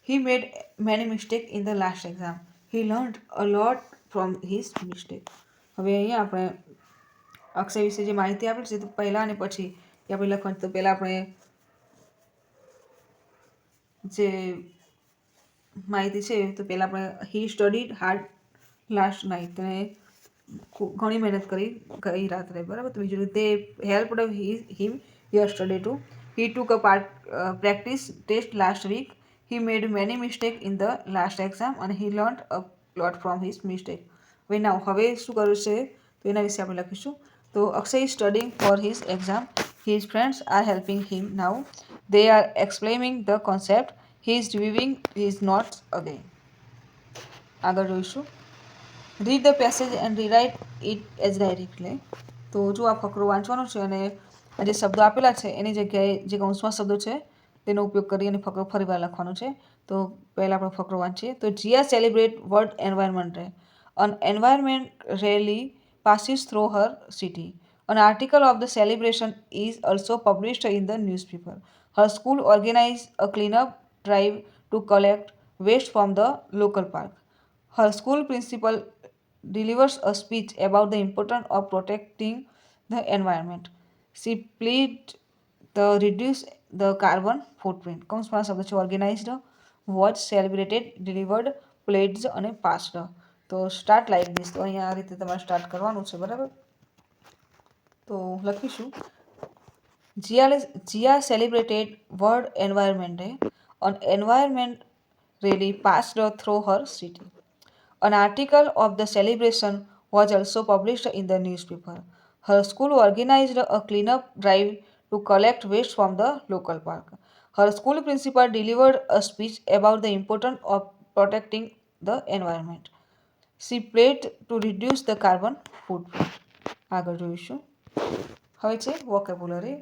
He made many mistakes in the last exam. He learned a lot from his mistake. હવે અહીંયા આપણે અક્ષય વિશે જે માહિતી આપેલી છે તો પહેલાં અને પછી એ આપણે લખવાનું. તો પહેલાં આપણે જે માહિતી છે તો પહેલાં આપણે હી સ્ટડીડ હાર્ડ લાસ્ટ નાઇટ, અને ઘણી મહેનત કરી ગઈ રાત્રે, બરાબર. તો બીજું તે helped him yesterday too. He took practice test last week. He made many mistake in the last exam અને he learn a lot from his mistake. હવે શું કર્યું છે તો એના વિશે આપણે લખીશું. તો Akshay is studying for his exam. His friends are helping him now. They are explaining the concept. He is reviewing his notes again. આગળ જોઈશું. Read the passage and rewrite it as directly. તો જો આ ફકરો વાંચવાનો છે અને આ જે શબ્દો આપેલા છે એની જગ્યાએ જે કૌંસમાં શબ્દો છે તેનો ઉપયોગ કરી અને ફકરો ફરીવાર લખવાનો છે. તો પહેલાં આપણે ફકરો વાંચીએ. તો Jiya celebrate world environment day. An environment rally passes through her city. An article of the celebration is also published in the newspaper. Her school organized a cleanup drive to collect waste from the local park. Her school principal delivers a speech about the importance of protecting the environment. She pleaded to reduce the carbon footprint. કૌંસમાં શબ્દ છે organised, watch, celebrated, delivered, પ્લેડ્સ અને passed. તો start like this. તો અહીંયા આ રીતે તમારે સ્ટાર્ટ કરવાનું છે, બરાબર. તો લખીશું. Jia celebrated World Environment Day. An environment rally passed through her city. An article of the celebration was also published in the newspaper. Her school organized a cleanup drive to collect waste from the local park. Her school principal delivered a speech about the importance of protecting the environment. She pledged to reduce the carbon footprint. આગળ જોઈશું. હવે છે vocabulary.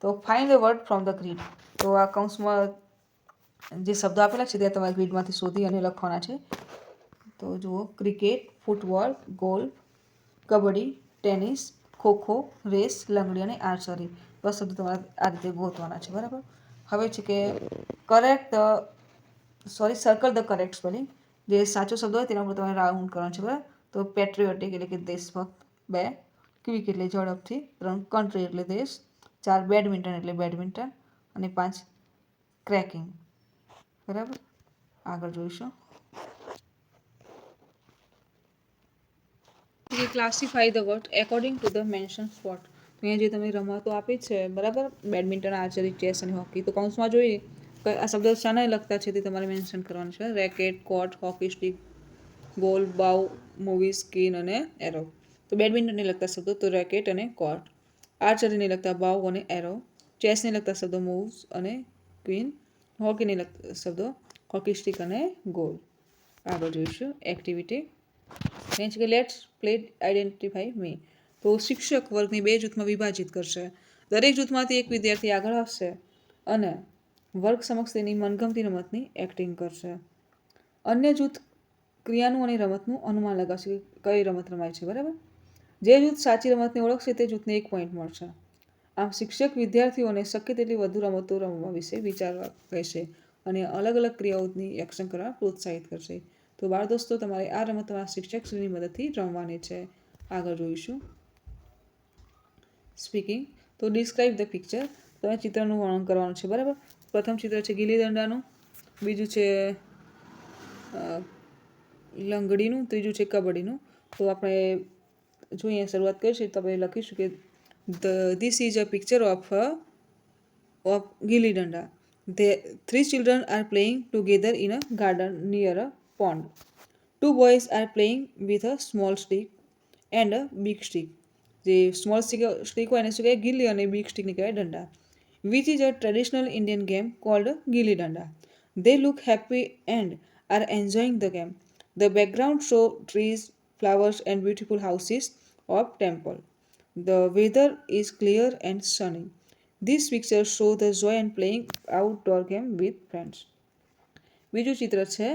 તો find the word from the grid. તો આ કૌંસમાં જે શબ્દો આપેલા છે તે તમારે ગ્રીડમાંથી શોધી અને લખવાના છે. તો જુઓ, cricket, football, golf, kabaddi, tennis, kho kho, race, લંગડી અને આર્ચરી. તો આ શબ્દો તમારે આ રીતે ગોતવાના છે, બરાબર. હવે છે કે સર્કલ ધ કરેક્ટ સ્પેલિંગ. જે સાચો શબ્દ હોય તેના ઉપર તમારે રાઉન્ડ કરવાનો છે, બરાબર. તો પેટ્રિયોટિક એટલે કે દેશભક્ત, 2. ક્વિક એટલે ઝડપથી, 3. કન્ટ્રી એટલે દેશ, 4. બેડમિન્ટન એટલે બેડમિન્ટન અને 5. ક્રેકિંગ, બરાબર. આગળ જોઈશું. Classify the word according to the mention spot. અહીંયા જે તમે રમતો આપી છે, બરાબર, બેડમિન્ટન, આર્ચરી, ચેસ અને હોકી. તો કૌંસમાં જોઈએ આ શબ્દો શાને લગતા છે તે તમારે મેન્શન કરવાનું છે. રેકેટ, કોર્ટ, હોકી સ્ટિક, બોલ, બાઉ, મૂવી, સ્કીન અને એરો. તો બેડમિન્ટનને લગતા શબ્દો તો રેકેટ અને કોર્ટ. આર્ચરીને લગતા બાઉ અને એરો. ચેસને લગતા શબ્દો મૂવ્સ અને ક્વીન. હોકીને લગતા શબ્દો હોકી સ્ટિક અને ગોલ. આગળ જોઈશું એક્ટિવિટી. અહીં છે કે લેટ્સ પ્લે આઈડેન્ટિફાઈ મી. તો શિક્ષક વર્ગને 2 જૂથમાં વિભાજિત કરશે. દરેક જૂથમાંથી એક વિદ્યાર્થી આગળ આવશે અને વર્ગ સમક્ષ તેની મનગમતી રમતની એક્ટિંગ કરશે. અન્ય જૂથ ક્રિયાનું અને રમતનું અનુમાન લગાવશે કે કઈ રમત રમાય છે, બરાબર. જે જૂથ સાચી રમતને ઓળખશે તે જૂથને 1 પોઈન્ટ મળશે. આમ શિક્ષક વિદ્યાર્થીઓને શક્ય તેટલી વધુ રમતો રમવા વિશે વિચારવા કહેશે અને અલગ અલગ ક્રિયાઓની એક્શન કરવા પ્રોત્સાહિત કરશે. તો બાળ દોસ્તો, તમારે આ રમત તમારા શિક્ષકશ્રીની મદદથી રમવાની છે. આગળ જોઈશું સ્પીકિંગ. તો ડિસ્ક્રાઇબ ધ પિક્ચર. તમે ચિત્રનું વર્ણન કરવાનું છે, બરાબર. પ્રથમ ચિત્ર છે ગીલી દંડાનું, બીજું છે લંગડીનું, ત્રીજું છે કબડ્ડીનું. તો આપણે જોઈએ શરૂઆત કરીશું તો આપણે લખીશું કે this is a picture of gilli danda. The 3 children are playing together in a garden near a pond. 2 boys are playing with a small stick and a big stick. જે સ્મોલ સ્ટિક હોય એને શું કહેવાય ગિલ્લી અને big સ્ટિકને કહેવાય danda. Which is a traditional Indian game called gilli danda. They look happy and are enjoying the game. The background show trees, flowers and beautiful houses of temple. The weather is clear and sunny. These pictures show the joy and playing outdoor game with friends. બીજું ચિત્ર છે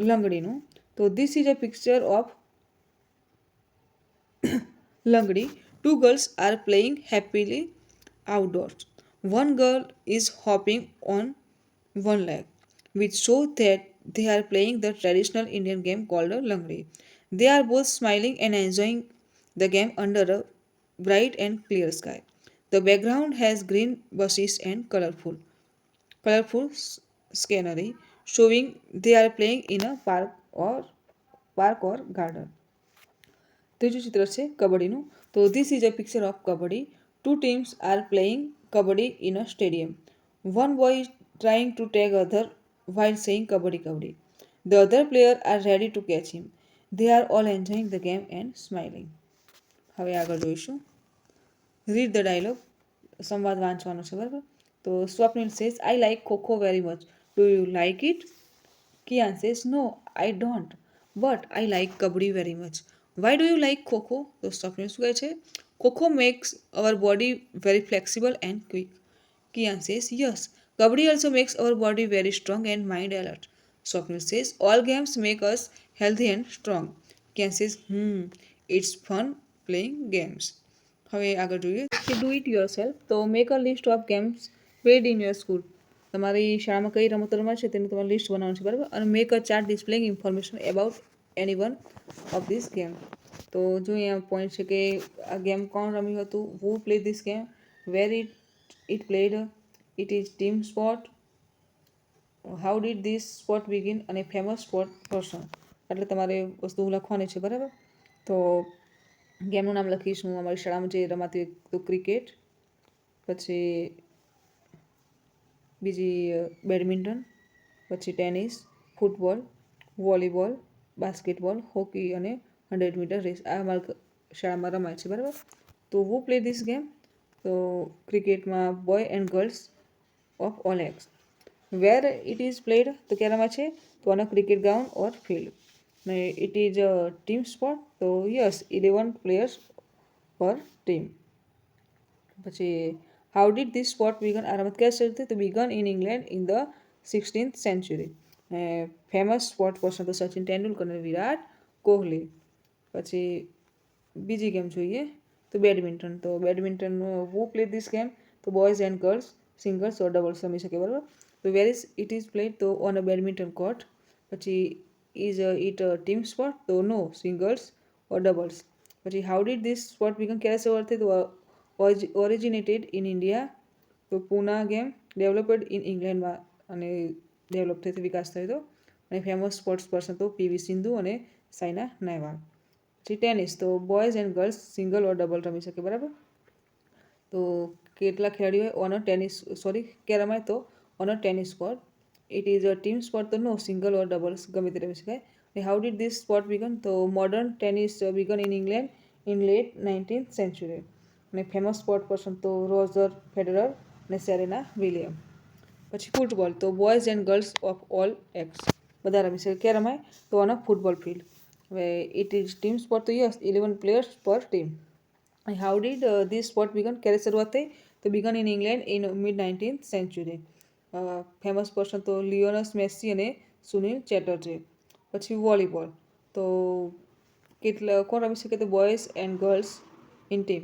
લંગડીનું. તો this is a picture of langdi. Two girls are playing happily outdoors. One girl is hopping on one leg, which shows that they are playing the traditional Indian game called Langdi. They are both smiling and enjoying the game under a bright and clear sky. The background has green bushes and colorful scenery, showing they are playing in a park or garden. ત્રીજું ચિત્ર છે કબડ્ડીનું. તો this is a picture of kabaddi. Two teams are playing kabaddi in a stadium. One boy is trying to tag other while saying kabaddi kabaddi. The other players are ready to catch him. They are all enjoying the game and smiling. હવે આગળ જોઈશું. Read the dialogue. સંવાદ વાંચવાનો છે બરાબર. તો Swapnil says I like kho kho very much. Do you like it? Kian says no I don't but I like kabaddi very much. Why do you like kho kho? તો સ્વપ્નિલ શું કહે છે? Kho kho makes our body very flexible and quick. Kian says, yes. Kabaddi also makes our body very strong and mind alert. Swapnil says, all games make us healthy and strong. Kian says, it's fun playing games. હવે આગળ જોઈએ કે do it your self. તો make a list of games played in your school. તમારી શાળામાં કઈ રમતો રમાય છે તેનું તમારે લિસ્ટ બનાવવાનું છે બરાબર. અને make a chart displaying information about any one of this game. તો જો અહીંયા પોઈન્ટ છે કે આ ગેમ કોણ રમ્યું હતું, who play this game, where it played, it is team sport, how did this sport begin અને famous sport person. એટલે તમારે વસ્તુ લખવાની છે બરાબર. તો ગેમનું નામ લખીશ હું અમારી શાળામાં જે રમાતી તો ક્રિકેટ, પછી બીજી બેડમિન્ટન, પછી tennis, football, volleyball, basketball, hockey અને 100 મીટર રેસ આ અમારા શાળામાં રમાય છે બરાબર. તો હુ પ્લે ધીસ ગેમ? તો ક્રિકેટમાં boy and girls of all ages. Where it is played? તો ક્યાં રમાય છે? તો on a cricket ground or field. ને it is a team sport. તો યસ 11 પ્લેયર્સ પર ટીમ. પછી how did this sport begin? આ રમત ક્યાં શરૂ થઈ? તો begin in England in the 16th century. Famous sport person તો સચિન તેંડુલકર અને વિરાટ કોહલી. પછી બીજી ગેમ જોઈએ તો બેડમિન્ટન. તો badminton who play this game? તો boys and girls singles or doubles રમી શકે બરાબર. તો where is it is played? તો ઓન અ બેડમિન્ટન કોર્ટ. પછી is it a team sport? તો નો સિંગલ્સ ઓર ડબલ્સ. પછી how did this sport begin? ક્યારે શરૂઆત થઈ? તો ઓરિજિનેટેડ ઇન ઇન્ડિયા. તો પૂના ગેમ ડેવલપડ ઇન ઇંગ્લેન્ડમાં અને ડેવલપ થઈ વિકાસ થયો હતો. અને ફેમસ સ્પોર્ટ્સ પર્સન તો પીવી સિંધુ અને સાયના નેહવાલ. પછી ટેનિસ. તો boys and girls single or double રમી શકે બરાબર. તો કેટલા ખેલાડીઓ હોય ઓન અ ટેનિસ ક્યાં રમાય? તો on a tennis court. It is a team sport. તો નો સિંગલ ઓર ડબલ્સ ગમે તે રમી શકાય. How did this sport begin? તો modern tennis begin in England in late 19th century. અને ફેમસ સ્પોર્ટ પર્સન તો રોજર ફેડરર અને Serena William. પછી ફૂટબોલ. તો boys and girls of all ages બધા રમી શકે. ક્યાં રમાય? તો ઓન અ ફૂટબોલ ફિલ્ડ. હવે ઇટ ઇઝ ટીમ સ્પોર્ટ. તો yes 11 players per team. How did this sport begin? ક્યારે શરૂઆત થઈ? તો begin in England in mid 19th century. Famous person તો લિયોનસ મેસી અને સુનિલ ચેટર્જી. પછી વોલીબોલ. તો કોણ રમી શકે? તો boys and girls in team.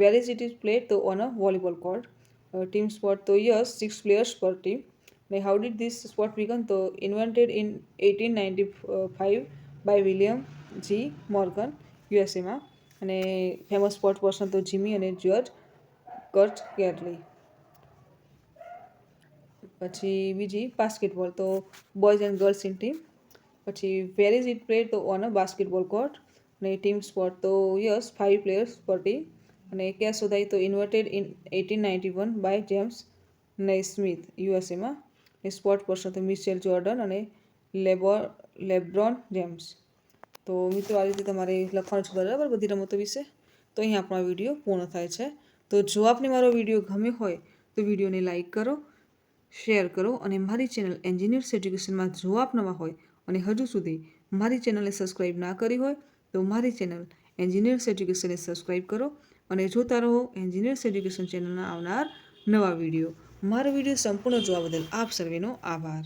Where is it is played? તો on a volleyball court. Team sport. તો યસ 6 પ્લેયર્સ પર ટીમ. અને how did this sport begin? તો invented in 1895 by William G Morgan યુએસએમાં. અને famous sport person તો Jimmy અને George Karch Kiraly. પછી બીજી બાસ્કેટબોલ. તો boys and girls in team. પછી વેર ઇઝ ઇટ પ્લેડ? તો ઓન અ બાસ્કેટબોલ કોર્ટ. અને ટીમ સ્પોર્ટ. તો યસ 5 પ્લેયર્સ પર ટીમ. અને ક્યાં શોધાઈ? તો inverted in 1891 by James Naismith યુએસએમાં. એ સ્પોર્ટ પર્સન તો મિશેલ જોર્ડન અને લેબ્રોન જેમ્સ. તો મિત્રો આ રીતે તમારે લખવાનું છે બરાબર બધી રમતો વિશે. તો અહીં આપણો આ વિડીયો પૂર્ણ થાય છે. તો જો આપને મારો વિડીયો ગમ્યો હોય તો વિડીયોને લાઇક કરો, શેર કરો અને મારી ચેનલ એન્જિનિયર્સ એજ્યુકેશનમાં જો આપ નવા હોય અને હજુ સુધી મારી ચેનલને સબસ્ક્રાઈબ ના કરી હોય તો મારી ચેનલ એન્જિનિયર્સ એજ્યુકેશનને સબસ્ક્રાઈબ કરો અને જોતા રહો એન્જિનિયર્સ એજ્યુકેશન ચેનલના આવનાર નવા વિડીયો. મારો વિડીયો સંપૂર્ણ જોવા બદલ આપ સર્વેનો આભાર.